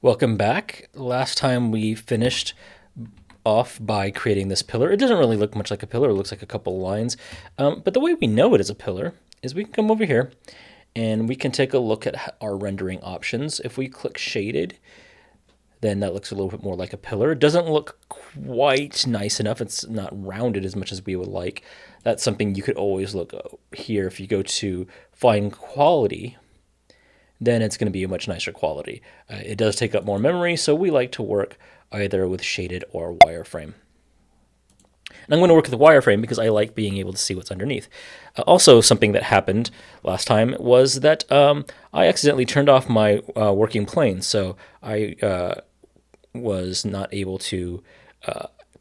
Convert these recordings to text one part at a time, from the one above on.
Welcome back. Last time we finished off by creating this pillar. It doesn't really look much like a pillar. It looks like a couple lines. But the way we know it is a pillar is we can come over here and we can take a look at our rendering options. If we click shaded, then that looks a little bit more like a pillar. It doesn't look quite nice enough. It's not rounded as much as we would like. That's something you could always look here. If you go to find quality, then it's going to be a much nicer quality. It does take up more memory, so we like to work either with shaded or wireframe. And I'm going to work with the wireframe because I like being able to see what's underneath. Also, something that happened last time was that I accidentally turned off my working plane, so I was not able to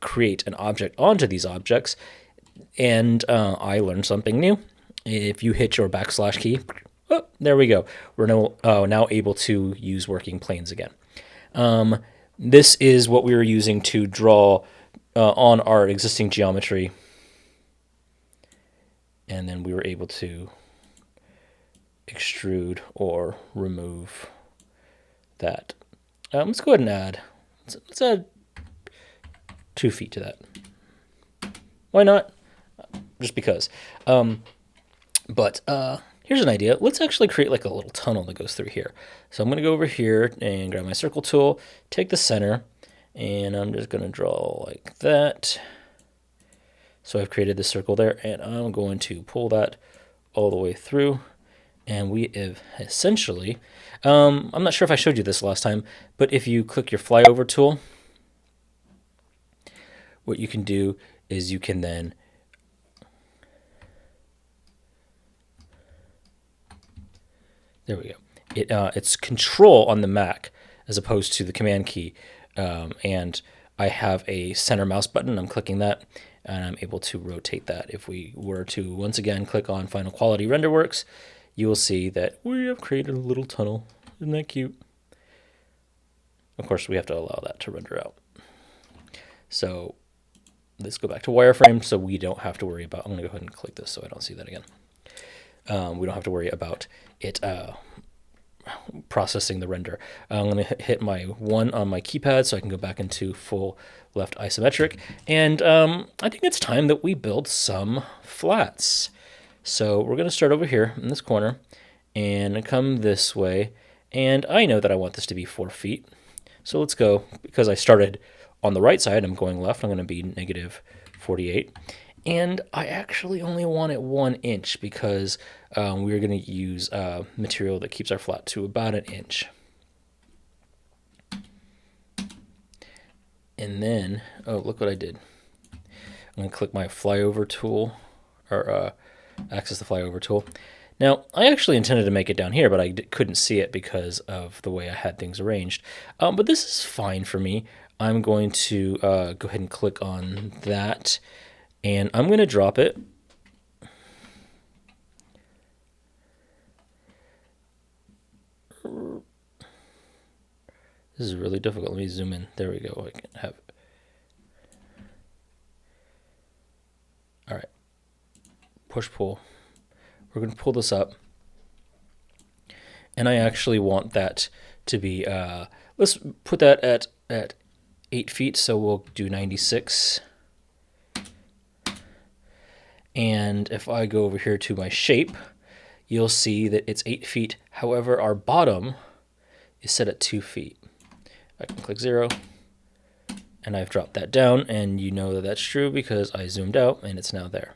create an object onto these objects, and I learned something new. If you hit your backslash key, oh, there we go. We're now able to use working planes again. This is what we were using to draw on our existing geometry. And then we were able to extrude or remove that. Let's go ahead and add. Let's add 2 feet to that. Why not? Just because. Here's an idea. Let's actually create like a little tunnel that goes through here. So I'm going to go over here and grab my circle tool, take the center, and I'm just going to draw like that. So I've created this circle there, and I'm going to pull that all the way through. And we have essentially, I'm not sure if I showed you this last time, but if you click your flyover tool, what you can do is you can then there we go. It's control on the Mac as opposed to the command key. And I have a center mouse button. I'm clicking that, and I'm able to rotate that. If we were to, once again, click on Final Quality Renderworks, you will see that we have created a little tunnel. Isn't that cute? Of course, we have to allow that to render out. So let's go back to wireframe so we don't have to worry about, I'm going to go ahead and click this so I don't see that again. We don't have to worry about it processing the render. I'm going to hit my 1 on my keypad so I can go back into full left isometric. And I think it's time that we build some flats. So we're going to start over here in this corner and come this way. And I know that I want this to be 4 feet. So let's go, because I started on the right side, I'm going left. I'm going to be negative 48. And I actually only want it 1 inch because we're going to use material that keeps our flat to about 1 inch. And then, oh, look what I did. I'm going to click my flyover tool, or access the flyover tool. Now, I actually intended to make it down here, but I couldn't see it because of the way I had things arranged. But this is fine for me. I'm going to go ahead and click on that. And I'm going to drop it. This is really difficult. Let me zoom in. There we go. I can have it. All right. Push pull. We're going to pull this up. And I actually want that to be, let's put that at 8 feet. So we'll do 96. And if I go over here to my shape, you'll see that it's 8 feet. However, our bottom is set at 2 feet. I can click 0, and I've dropped that down, and you know that that's true because I zoomed out, and it's now there.